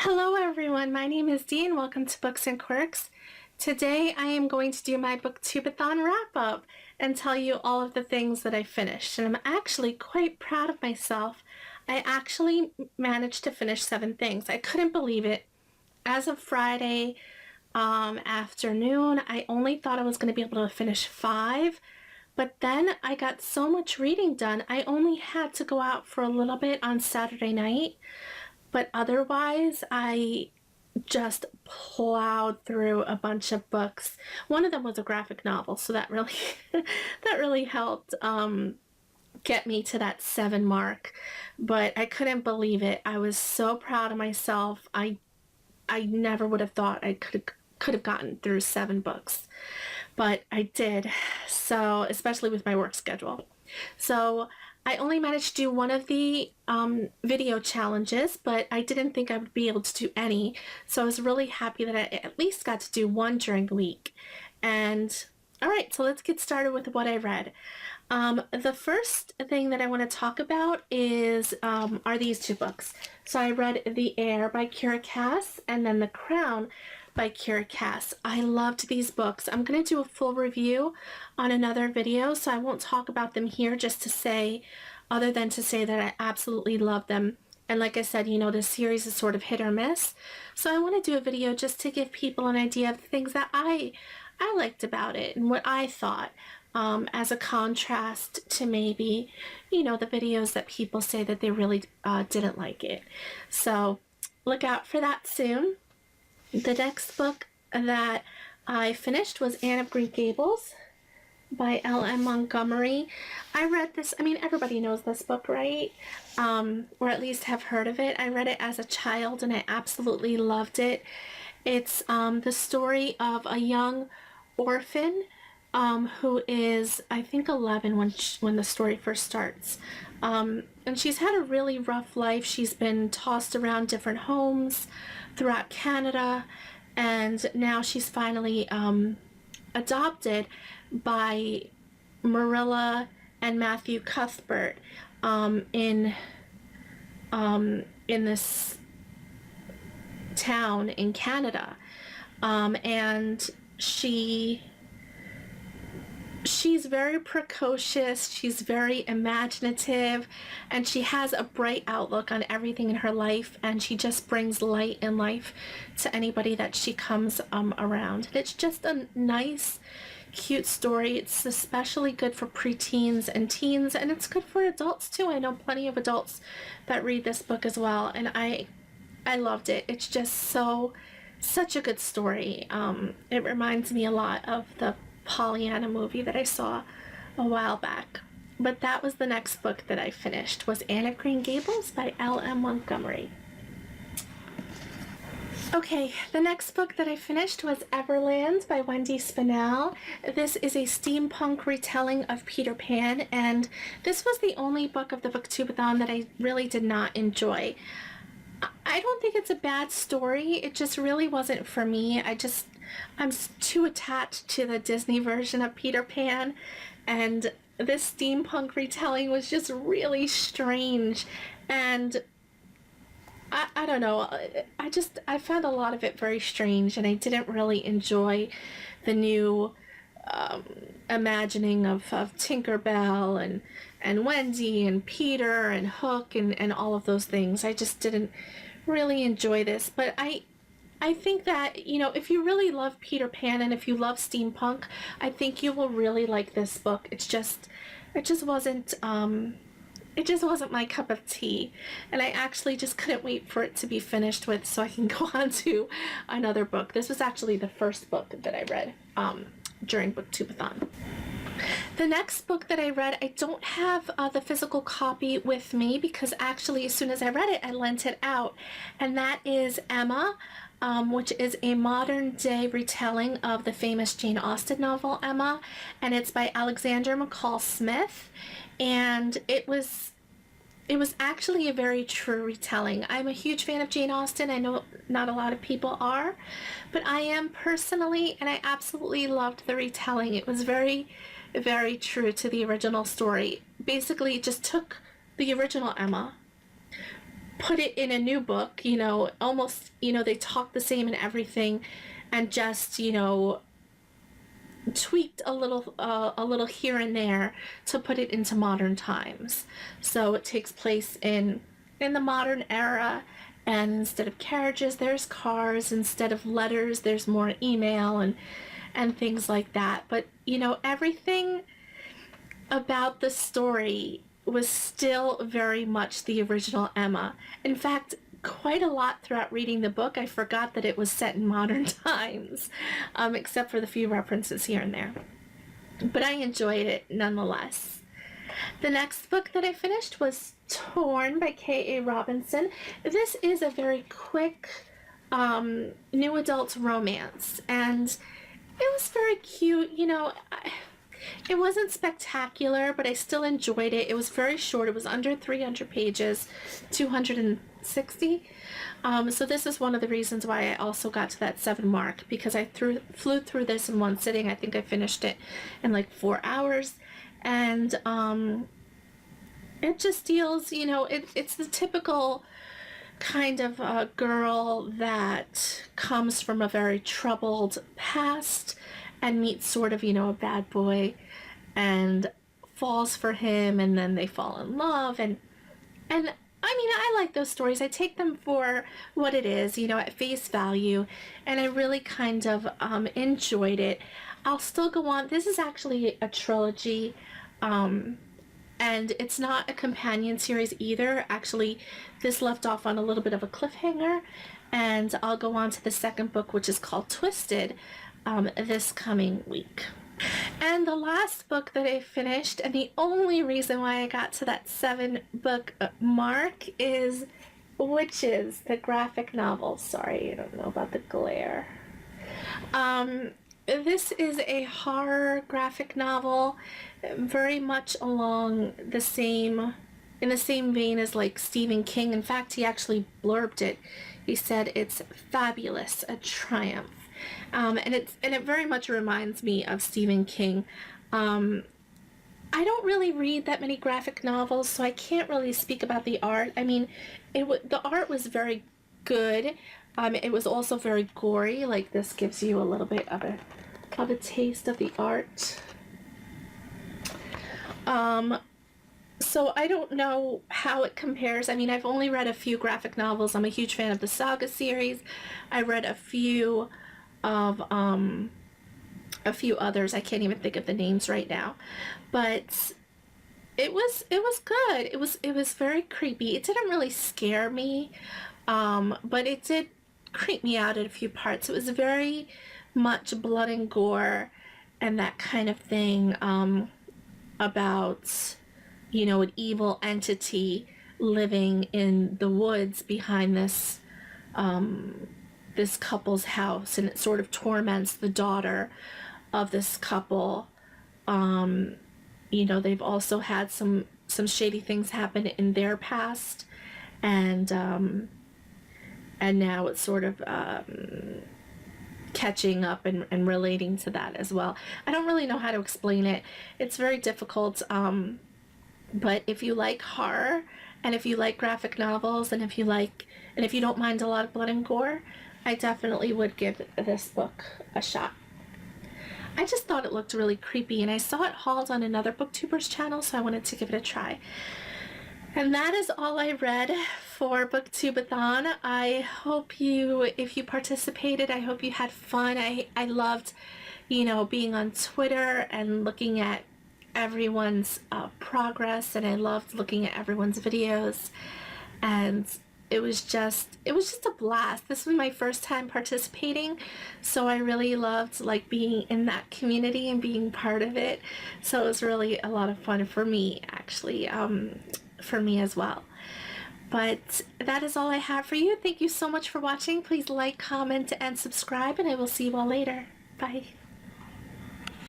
Hello everyone, my name is Dee and welcome to Books and Quirks. Today I am going to do my Booktube-A-Thon Wrap Up and tell you all of the things that I finished. And I'm actually quite proud of myself. I actually managed to finish 7 things. I couldn't believe it. As of Friday afternoon, I only thought I was going to be able to finish 5. But then I got so much reading done, I only had to go out for a little bit on Saturday night. But otherwise, I just plowed through a bunch of books. One of them was a graphic novel, so that really that really helped get me to that 7 mark. But I couldn't believe it. I was so proud of myself. I never would have thought I could have gotten through 7 books, but I did. So especially with my work schedule. So I only managed to do one of the video challenges, but I didn't think I would be able to do any. So I was really happy that I at least got to do one during the week. And all right, so let's get started with what I read. The first thing that I want to talk about are these 2 books. So I read The Heir by Kiera Cass and then The Crown by Kiera Cass. I loved these books. I'm going to do a full review on another video, so I won't talk about them here just to say, other than to say that I absolutely love them. And like I said, you know, this series is sort of hit or miss. So I want to do a video just to give people an idea of the things that I liked about it and what I thought, as a contrast to maybe, you know, the videos that people say that they really didn't like it. So look out for that soon. The next book that I finished was Anne of Green Gables by L.M. Montgomery. I read this, I mean, everybody knows this book, right? Or at least have heard of it. I read it as a child and I absolutely loved it. It's the story of a young orphan who is, I think, 11 when the story first starts. And she's had a really rough life. She's been tossed around different homes throughout Canada, and now she's finally adopted by Marilla and Matthew Cuthbert in this town in Canada. And she's very precocious, she's very imaginative, and she has a bright outlook on everything in her life, and she just brings light and life to anybody that she comes around. And it's just a nice, cute story. It's especially good for preteens and teens, and it's good for adults too. I know plenty of adults that read this book as well, and I loved it. It's just such a good story. It reminds me a lot of the Pollyanna movie that I saw a while back. But that was the next book that I finished, was Anne of Green Gables by L.M. Montgomery. Okay, the next book that I finished was Everland by Wendy Spinell. This is a steampunk retelling of Peter Pan, and this was the only book of the Booktubeathon that I really did not enjoy. I don't think it's a bad story, it just really wasn't for me. I'm too attached to the Disney version of Peter Pan, and this steampunk retelling was just really strange, and I don't know, I found a lot of it very strange, and I didn't really enjoy the new imagining of Tinkerbell and Wendy and Peter and Hook and all of those things. I just didn't really enjoy this, but I think that, you know, if you really love Peter Pan and if you love steampunk, I think you will really like this book. It just wasn't my cup of tea, and I actually just couldn't wait for it to be finished with so I can go on to another book. This was actually the first book that I read during Booktubeathon. The next book that I read, I don't have the physical copy with me because actually as soon as I read it, I lent it out, and that is Emma, which is a modern day retelling of the famous Jane Austen novel Emma, and it's by Alexander McCall Smith, and it was actually a very true retelling. I'm a huge fan of Jane Austen. I know not a lot of people are, but I am personally, and I absolutely loved the retelling. It was very, very true to the original story. Basically, it just took the original Emma, put it in a new book, you know, almost, you know, they talk the same and everything, and just, you know, tweaked a little here and there to put it into modern times. So it takes place in the modern era, and instead of carriages there's cars, instead of letters there's more email and things like that. But you know, everything about the story was still very much the original Emma. In fact, quite a lot throughout reading the book, I forgot that it was set in modern times, except for the few references here and there. But I enjoyed it nonetheless. The next book that I finished was Torn by K.A. Robinson. This is a very quick new adult romance, and it was very cute. You know, it wasn't spectacular, but I still enjoyed it. It was very short. It was under 300 pages, 260. So this is one of the reasons why I also got to that 7 mark, because I flew through this in one sitting. I think I finished it in like 4 hours. And it just deals, you know, it's the typical kind of a girl that comes from a very troubled past and meets sort of, you know, a bad boy and falls for him, and then they fall in love, and I mean, I like those stories. I take them for what it is, you know, at face value, and I really kind of enjoyed it. I'll still go on. This is actually a trilogy, and it's not a companion series either. Actually, this left off on a little bit of a cliffhanger, and I'll go on to the second book, which is called Twisted, this coming week. And the last book that I finished, and the only reason why I got to that 7 book mark, is Witches, the graphic novel. Sorry, I don't know about the glare. This is a horror graphic novel, very much along the same, in the same vein as like Stephen King. In fact, he actually blurbed it. He said it's fabulous, a triumph. And it very much reminds me of Stephen King. I don't really read that many graphic novels, so I can't really speak about the art. I mean, the art was very good. It was also very gory. Like, this gives you a little bit of a taste of the art. So I don't know how it compares. I mean, I've only read a few graphic novels. I'm a huge fan of the Saga series. I read a few of a few others. I can't even think of the names right now, but it was good. It was very creepy. It didn't really scare me, but it did creep me out at a few parts. It was very much blood and gore and that kind of thing, about, you know, an evil entity living in the woods behind this this couple's house, and it sort of torments the daughter of this couple. You know, they've also had some shady things happen in their past, and now it's sort of catching up and relating to that as well. I don't really know how to explain it. It's very difficult, but if you like horror, and if you like graphic novels, and if you don't mind a lot of blood and gore, I definitely would give this book a shot. I just thought it looked really creepy, and I saw it hauled on another booktuber's channel, so I wanted to give it a try. And that is all I read for Booktubeathon. I hope if you participated, I hope you had fun. I loved, you know, being on Twitter and looking at everyone's progress, and I loved looking at everyone's videos, and it was just a blast. This was my first time participating, so I really loved like being in that community and being part of it. So it was really a lot of fun for me, actually, for me as well. But that is all I have for you. Thank you so much for watching. Please like, comment, and subscribe, and I will see you all later. Bye.